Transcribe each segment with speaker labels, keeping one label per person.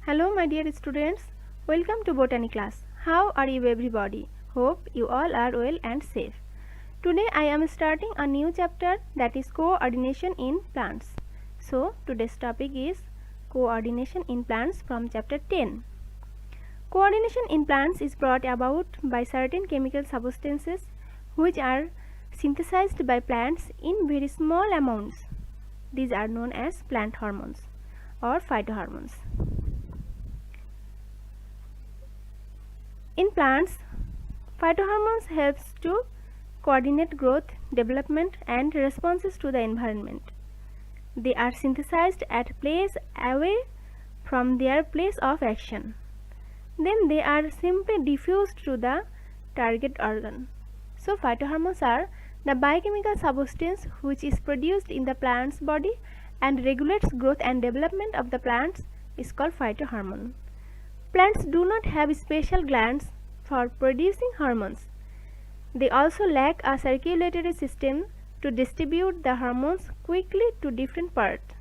Speaker 1: Hello my dear students, welcome to Botany class. How are you everybody? Hope you all are well and safe. Today I am starting a new chapter that is coordination in plants. So today's topic is coordination in plants from chapter 10. Coordination in plants is brought about by certain chemical substances which are synthesized by plants in very small amounts. These are known as plant hormones or phytohormones. In plants, phytohormones helps to coordinate growth, development and responses to the environment. They are synthesized at place away from their place of action. Then they are simply diffused to the target organ. So phytohormones are the biochemical substance which is produced in the plant's body and regulates growth and development of the plants is called phytohormone. Plants do not have special glands for producing hormones. They also lack a circulatory system to distribute the hormones quickly to different parts.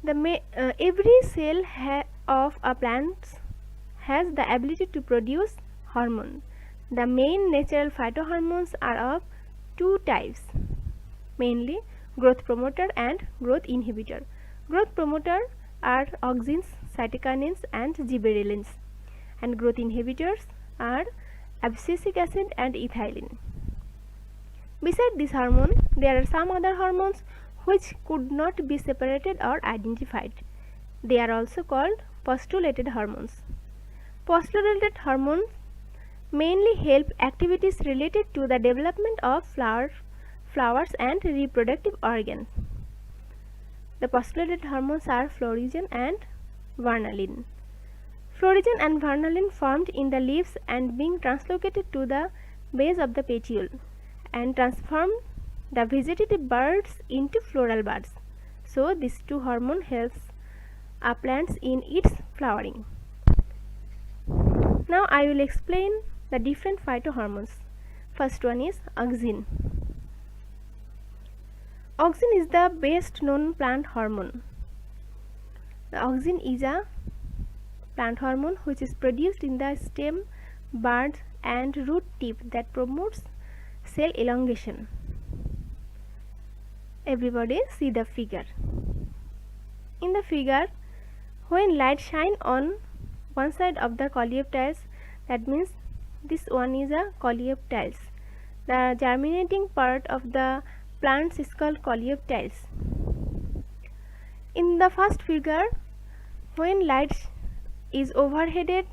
Speaker 1: Every cell of a plant has the ability to produce hormones. The main natural phytohormones are of two types, mainly growth promoter and growth inhibitor. Growth promoter are auxins, cytokinins and gibberellins, and growth inhibitors are abscisic acid and ethylene. Besides this hormone, there are some other hormones which could not be separated or identified. They are also called postulated hormones. Postulated hormones mainly help activities related to the development of flowers and reproductive organs. The postulated hormones are florigen and vanillin. Florigen and vanillin formed in the leaves and being translocated to the base of the petiole and transform the vegetative buds into floral buds. So these two hormones helps a plants in its flowering. Now I will explain the different phytohormones. First one is auxin. Auxin is the best known plant hormone. The auxin is a plant hormone which is produced in the stem, bud and root tip that promotes cell elongation. Everybody see the figure. In the figure, when light shine on one side of the coleoptiles, that means this one is a coleoptiles. The germinating part of the plants is called coleoptiles. In the first figure, when light is overheaded,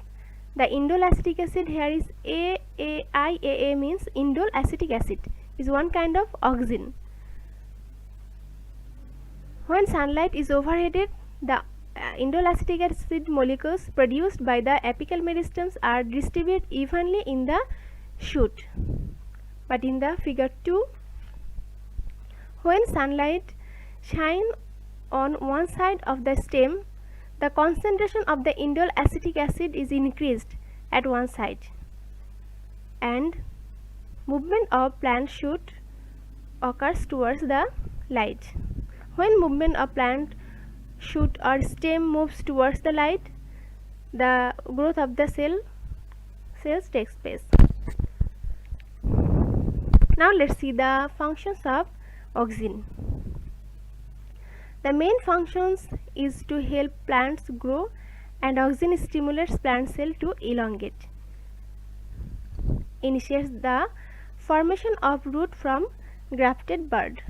Speaker 1: the indole acetic acid here is IAA means indole acetic acid is one kind of auxin. When sunlight is overheaded, the indole acetic acid molecules produced by the apical meristems are distributed evenly in the shoot. But in the figure 2, when sunlight shines on one side of the stem, the concentration of the indole acetic acid is increased at one side and movement of plant shoot occurs towards the light. When movement of plant shoot or stem moves towards the light, the growth of the cells takes place. Now let's see the functions of auxin. The main functions is to help plants grow and auxin stimulates plant cell to elongate. Initiates the formation of root from grafted bud.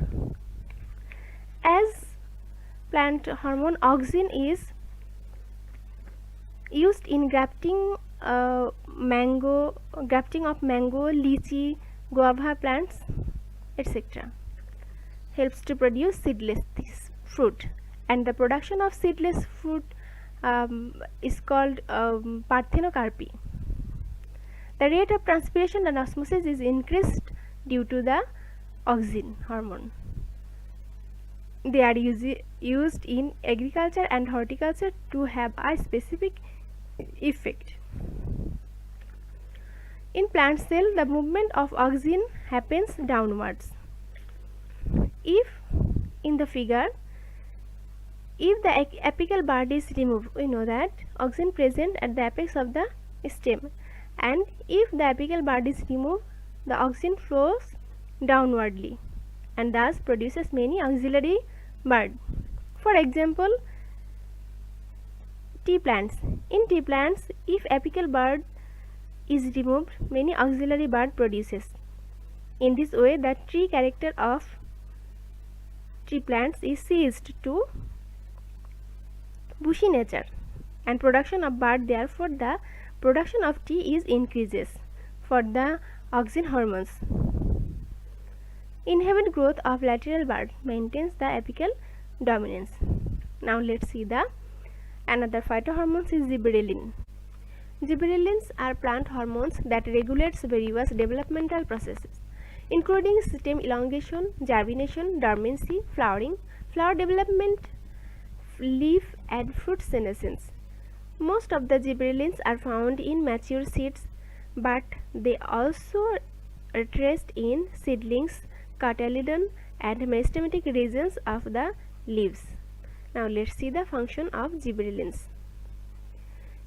Speaker 1: As plant hormone, auxin is used in grafting of mango, lychee, guava plants, etc. Helps to produce seedless fruit, and the production of seedless fruit is called parthenocarpy. The rate of transpiration and osmosis is increased due to the auxin hormone. They are used in agriculture and horticulture to have a specific effect. In plant cell, the movement of auxin happens downwards. If in the figure If the apical bud is removed, we know that oxygen present at the apex of the stem, and if the apical bud is removed, the oxygen flows downwardly and thus produces many auxiliary bud. For example, tea plants. In tea plants, if apical bud is removed, many auxiliary bud produces. In this way, the tree character of tree plants is ceased to bushy nature and production of bud, therefore the production of tea is increases for the auxin hormones. Inhibit growth of lateral bud, maintains the apical dominance. Now let's see the another phytohormones is gibberellin. Gibberellins are plant hormones that regulates various developmental processes, including stem elongation, germination, dormancy, flowering, flower development, leaf and fruit senescence. Most of the gibberellins are found in mature seeds, but they also are traced in seedlings, cotyledon and meristematic regions of the leaves. Now let's see the function of gibberellins.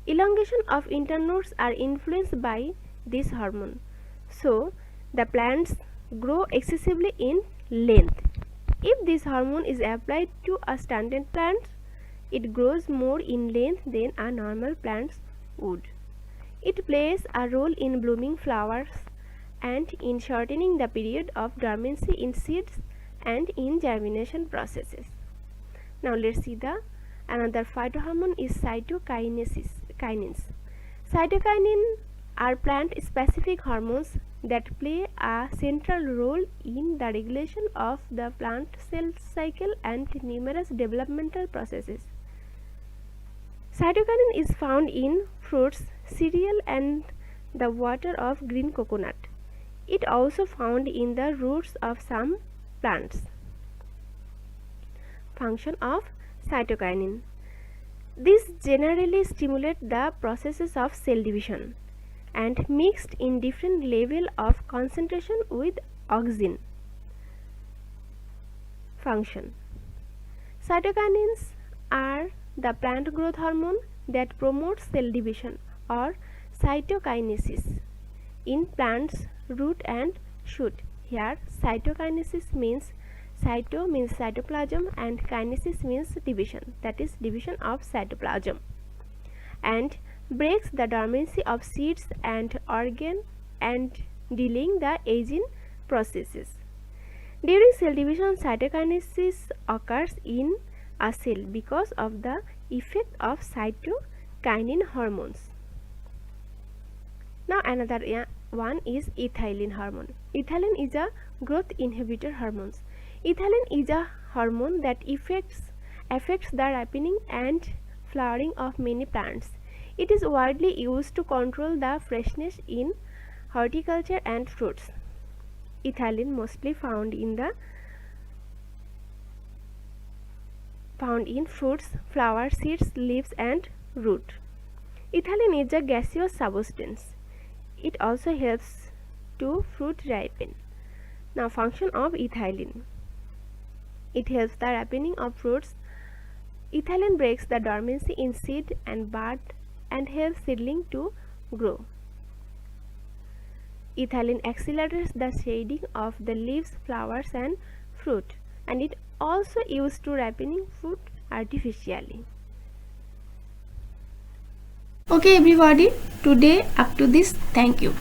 Speaker 1: Elongation of internodes are influenced by this hormone, so the plants grow excessively in length. If this hormone is applied to a stunted plant, it grows more in length than a normal plant would. It plays a role in blooming flowers and in shortening the period of dormancy in seeds and in germination processes. Now let's see the another phytohormone is cytokinins. Cytokinin are plant specific hormones that play a central role in the regulation of the plant cell cycle and numerous developmental processes. Cytokinin is found in fruits, cereal and the water of green coconut. It also found in the roots of some plants. Function of cytokinin. These generally stimulate the processes of cell division and mixed in different level of concentration with oxygen. Function. Cytokinins are the plant growth hormone that promotes cell division or cytokinesis in plants root and shoot. Here cytokinesis means cyto means cytoplasm and kinesis means division, that is division of cytoplasm, and breaks the dormancy of seeds and organ and delaying the aging processes. During cell division, cytokinesis occurs in a cell because of the effect of cytokinin hormones. Now another one is ethylene hormone. Ethylene is a growth inhibitor hormone. Ethylene is a hormone that affects the ripening and flowering of many plants. It is widely used to control the freshness in horticulture and fruits. Ethylene mostly found in fruits, flowers, seeds, leaves and root. Ethylene is a gaseous substance. It also helps to fruit ripen. Now function of ethylene. It helps the ripening of fruits. Ethylene breaks the dormancy in seed and bud and helps seedling to grow. Ethylene accelerates the shading of the leaves, flowers and fruit, and it also used to ripening fruit artificially. Okay everybody, today up to this. Thank you.